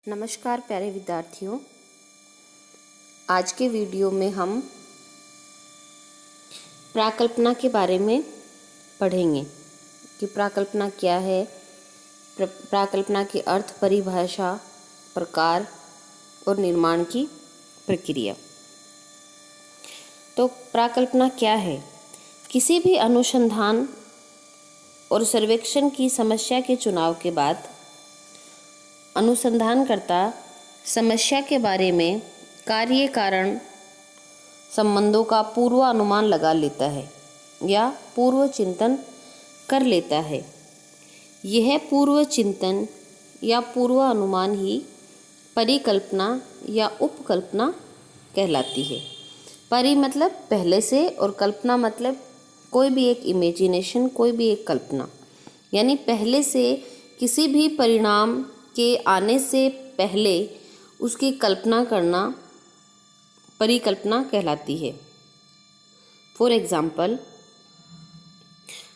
नमस्कार प्यारे विद्यार्थियों, आज के वीडियो में हम प्राकल्पना के बारे में पढ़ेंगे कि प्राकल्पना क्या है, प्राकल्पना के अर्थ, परिभाषा, प्रकार और निर्माण की प्रक्रिया। तो प्राकल्पना क्या है? किसी भी अनुसंधान और सर्वेक्षण की समस्या के चुनाव के बाद अनुसंधानकर्ता समस्या के बारे में कार्य कारण संबंधों का पूर्वानुमान लगा लेता है या पूर्व चिंतन कर लेता है। यह पूर्व चिंतन या पूर्वानुमान ही परिकल्पना या उपकल्पना कहलाती है। परि मतलब पहले से और कल्पना मतलब कोई भी एक इमेजिनेशन, कोई भी एक कल्पना, यानी पहले से किसी भी परिणाम के आने से पहले उसकी कल्पना करना परिकल्पना कहलाती है। फॉर एग्जाम्पल,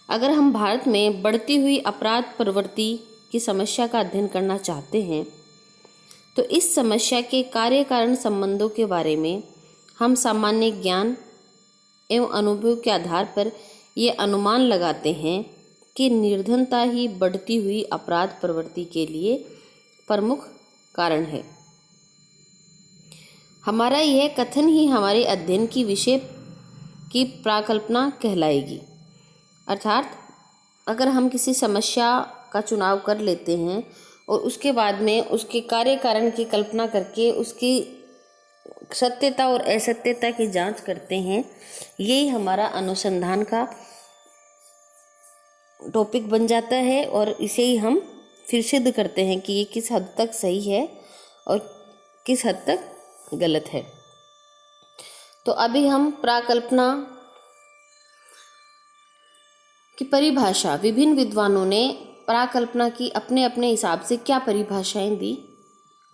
अगर हम भारत में बढ़ती हुई अपराध प्रवृत्ति की समस्या का अध्ययन करना चाहते हैं तो इस समस्या के कार्य कारण संबंधों के बारे में हम सामान्य ज्ञान एवं अनुभव के आधार पर ये अनुमान लगाते हैं कि निर्धनता ही बढ़ती हुई अपराध प्रवृत्ति के लिए प्रमुख कारण है। हमारा यह कथन ही हमारे अध्ययन की विषय की प्राकल्पना कहलाएगी। अर्थात अगर हम किसी समस्या का चुनाव कर लेते हैं और उसके बाद में उसके कार्य कारण की कल्पना करके उसकी सत्यता और असत्यता की जांच करते हैं, यही हमारा अनुसंधान का टॉपिक बन जाता है और इसे ही हम फिर सिद्ध करते हैं कि ये किस हद तक सही है और किस हद तक गलत है। तो अभी हम प्राकल्पना की परिभाषा, विभिन्न विद्वानों ने प्राकल्पना की अपने अपने हिसाब से क्या परिभाषाएं दी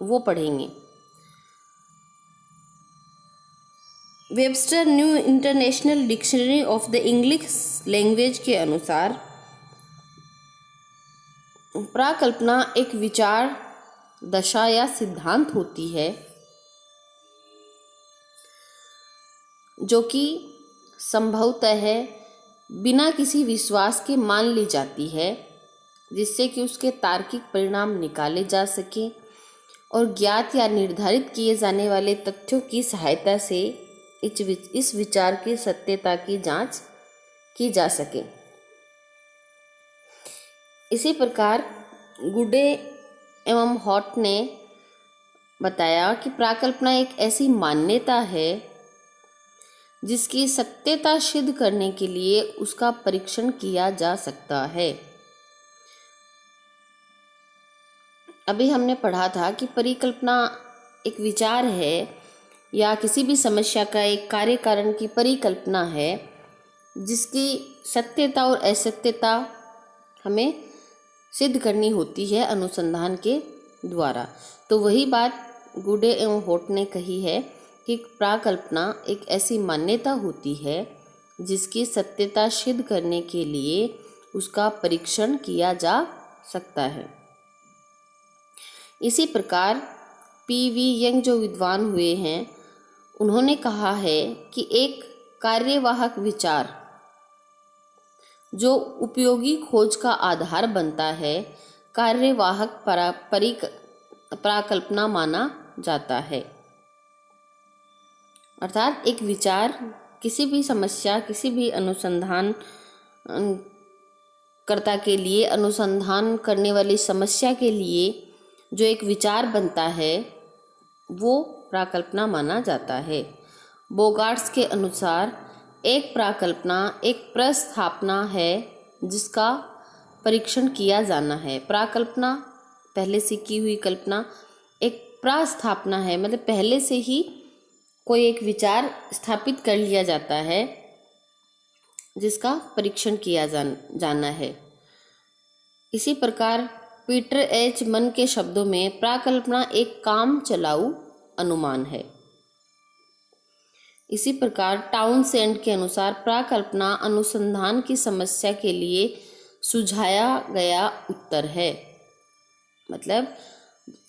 वो पढ़ेंगे। Webster new international dictionary of the English language के अनुसार प्राकल्पना एक विचार, दशा या सिद्धांत होती है जो कि संभवतः बिना किसी विश्वास के मान ली जाती है, जिससे कि उसके तार्किक परिणाम निकाले जा सके और ज्ञात या निर्धारित किए जाने वाले तथ्यों की सहायता से इस विचार की सत्यता की जांच की जा सके। इसी प्रकार गुडे एवं हॉट ने बताया कि प्राकल्पना एक ऐसी मान्यता है जिसकी सत्यता सिद्ध करने के लिए उसका परीक्षण किया जा सकता है। अभी हमने पढ़ा था कि परिकल्पना एक विचार है या किसी भी समस्या का एक कार्य कारण की परिकल्पना है जिसकी सत्यता और असत्यता हमें सिद्ध करनी होती है अनुसंधान के द्वारा। तो वही बात गुडे एवं होट ने कही है कि प्राकल्पना एक ऐसी मान्यता होती है जिसकी सत्यता सिद्ध करने के लिए उसका परीक्षण किया जा सकता है। इसी प्रकार पी.वी. यंग जो विद्वान हुए हैं, उन्होंने कहा है कि एक कार्यवाहक विचार जो उपयोगी खोज का आधार बनता है, कार्यवाहक प्राकल्पना माना जाता है। अर्थात एक विचार किसी भी समस्या, किसी भी अनुसंधान कर्ता के लिए, अनुसंधान करने वाली समस्या के लिए जो एक विचार बनता है वो प्राकल्पना माना जाता है। बोगार्ट्स के अनुसार एक प्राकल्पना एक प्रस्थापना है जिसका परीक्षण किया जाना है। प्राकल्पना पहले से की हुई कल्पना, एक प्रस्थापना है मतलब पहले से ही कोई एक विचार स्थापित कर लिया जाता है जिसका परीक्षण किया जाना है। इसी प्रकार पीटर एच मन के शब्दों में प्राकल्पना एक काम चलाऊ अनुमान है। इसी प्रकार टाउनसेंड के अनुसार प्राकल्पना अनुसंधान की समस्या के लिए सुझाया गया उत्तर है। मतलब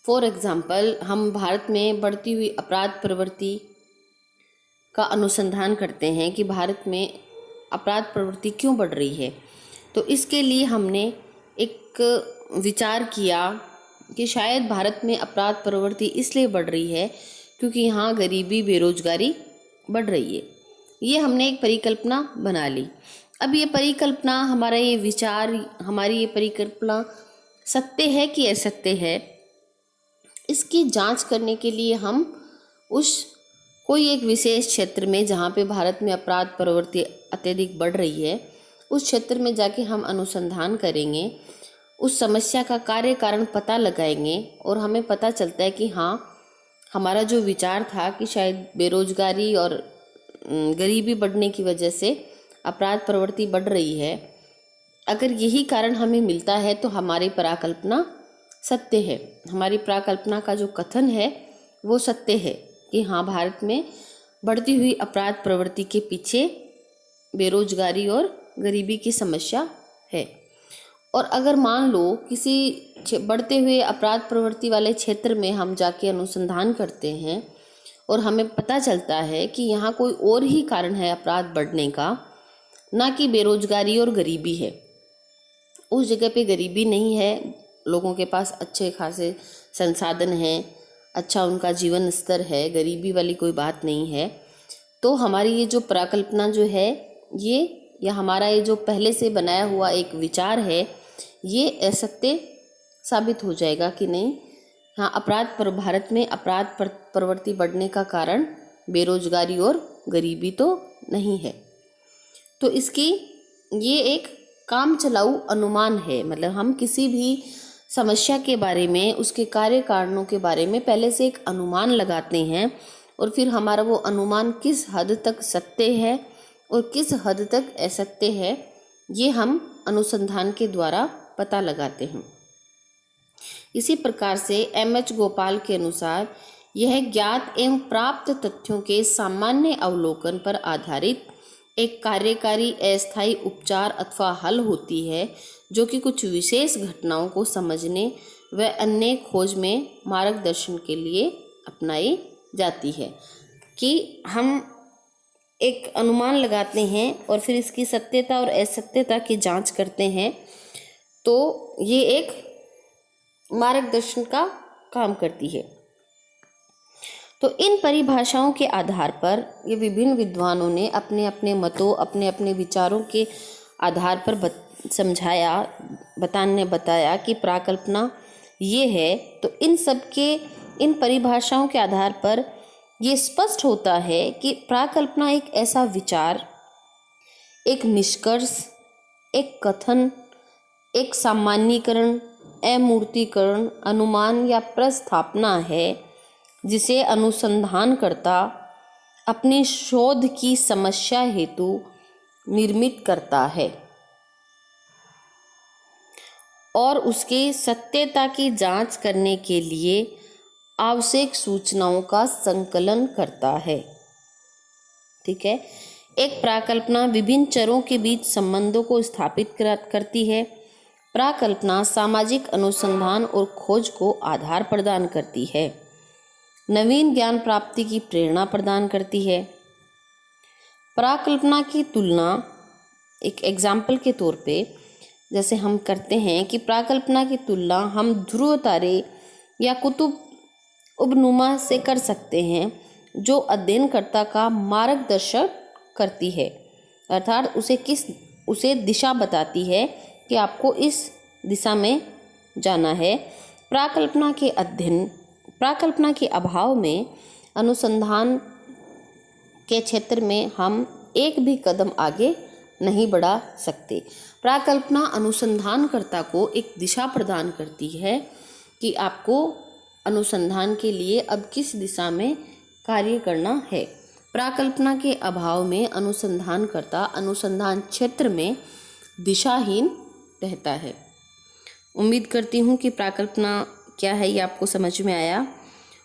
फॉर एग्ज़ाम्पल, हम भारत में बढ़ती हुई अपराध प्रवृत्ति का अनुसंधान करते हैं कि भारत में अपराध प्रवृत्ति क्यों बढ़ रही है। तो इसके लिए हमने एक विचार किया कि शायद भारत में अपराध प्रवृत्ति इसलिए बढ़ रही है क्योंकि यहाँ गरीबी, बेरोजगारी बढ़ रही है। ये हमने एक परिकल्पना बना ली। अब ये परिकल्पना, हमारा ये विचार, हमारी ये परिकल्पना सत्य है कि असत्य है, इसकी जांच करने के लिए हम कोई एक विशेष क्षेत्र में जहाँ पे भारत में अपराध प्रवृत्ति अत्यधिक बढ़ रही है, उस क्षेत्र में जाके हम अनुसंधान करेंगे, उस समस्या का कार्य कारण पता लगाएंगे और हमें पता चलता है कि हाँ, हमारा जो विचार था कि शायद बेरोजगारी और गरीबी बढ़ने की वजह से अपराध प्रवृत्ति बढ़ रही है, अगर यही कारण हमें मिलता है तो हमारी परिकल्पना सत्य है। हमारी परिकल्पना का जो कथन है वो सत्य है कि हाँ, भारत में बढ़ती हुई अपराध प्रवृत्ति के पीछे बेरोजगारी और गरीबी की समस्या है। और अगर मान लो किसी बढ़ते हुए अपराध प्रवृत्ति वाले क्षेत्र में हम जाके अनुसंधान करते हैं और हमें पता चलता है कि यहाँ कोई और ही कारण है अपराध बढ़ने का, ना कि बेरोजगारी और गरीबी है। उस जगह पे गरीबी नहीं है, लोगों के पास अच्छे खासे संसाधन हैं, अच्छा उनका जीवन स्तर है, गरीबी वाली कोई बात नहीं है, तो हमारी ये जो परिकल्पना जो है या हमारा ये जो पहले से बनाया हुआ एक विचार है, ये असत्य साबित हो जाएगा कि नहीं, हाँ, भारत में अपराध प्रवृत्ति बढ़ने का कारण बेरोजगारी और गरीबी तो नहीं है। तो इसकी ये एक काम चलाऊ अनुमान है। मतलब हम किसी भी समस्या के बारे में, उसके कार्य कारणों के बारे में पहले से एक अनुमान लगाते हैं और फिर हमारा वो अनुमान किस हद तक सत्य है और किस हद तक असत्य है, ये हम अनुसंधान के द्वारा पता लगाते हैं। इसी प्रकार से M.H. गोपाल के अनुसार यह ज्ञात एवं प्राप्त तथ्यों के सामान्य अवलोकन पर आधारित एक कार्यकारी अस्थायी उपचार अथवा हल होती है, जो कि कुछ विशेष घटनाओं को समझने व अन्य खोज में मार्गदर्शन के लिए अपनाई जाती है। कि हम एक अनुमान लगाते हैं और फिर इसकी सत्यता और असत्यता की जांच करते हैं, तो ये एक मार्गदर्शन का काम करती है। तो इन परिभाषाओं के आधार पर ये विभिन्न विद्वानों ने अपने अपने मतों, अपने अपने विचारों के आधार पर बताया कि प्राकल्पना ये है। तो इन परिभाषाओं के आधार पर ये स्पष्ट होता है कि प्राकल्पना एक ऐसा विचार, एक निष्कर्ष, एक कथन, एक सामान्यीकरण, अमूर्तीकरण, अनुमान या प्रस्थापना है जिसे अनुसंधानकर्ता अपने शोध की समस्या हेतु निर्मित करता है और उसके सत्यता की जांच करने के लिए आवश्यक सूचनाओं का संकलन करता है। ठीक है। एक प्राकल्पना विभिन्न चरों के बीच संबंधों को स्थापित करती है। प्राकल्पना सामाजिक अनुसंधान और खोज को आधार प्रदान करती है, नवीन ज्ञान प्राप्ति की प्रेरणा प्रदान करती है। प्राकल्पना की तुलना एक एग्जाम्पल के तौर पे जैसे हम करते हैं कि प्राकल्पना की तुलना हम ध्रुव तारे या कुतुब उपनुमा से कर सकते हैं, जो अध्ययनकर्ता का मार्गदर्शन करती है, अर्थात उसे दिशा बताती है कि आपको इस दिशा में जाना है। प्राकल्पना के अभाव में अनुसंधान के क्षेत्र में हम एक भी कदम आगे नहीं बढ़ा सकते। प्राकल्पना अनुसंधानकर्ता को एक दिशा प्रदान करती है कि आपको अनुसंधान के लिए अब किस दिशा में कार्य करना है। प्राकल्पना के अभाव में अनुसंधानकर्ता अनुसंधान क्षेत्र में दिशाहीन रहता है। उम्मीद करती हूँ कि प्राकल्पना क्या है ये आपको समझ में आया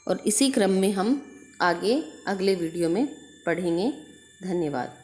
और इसी क्रम में हम आगे अगले वीडियो में पढ़ेंगे। धन्यवाद।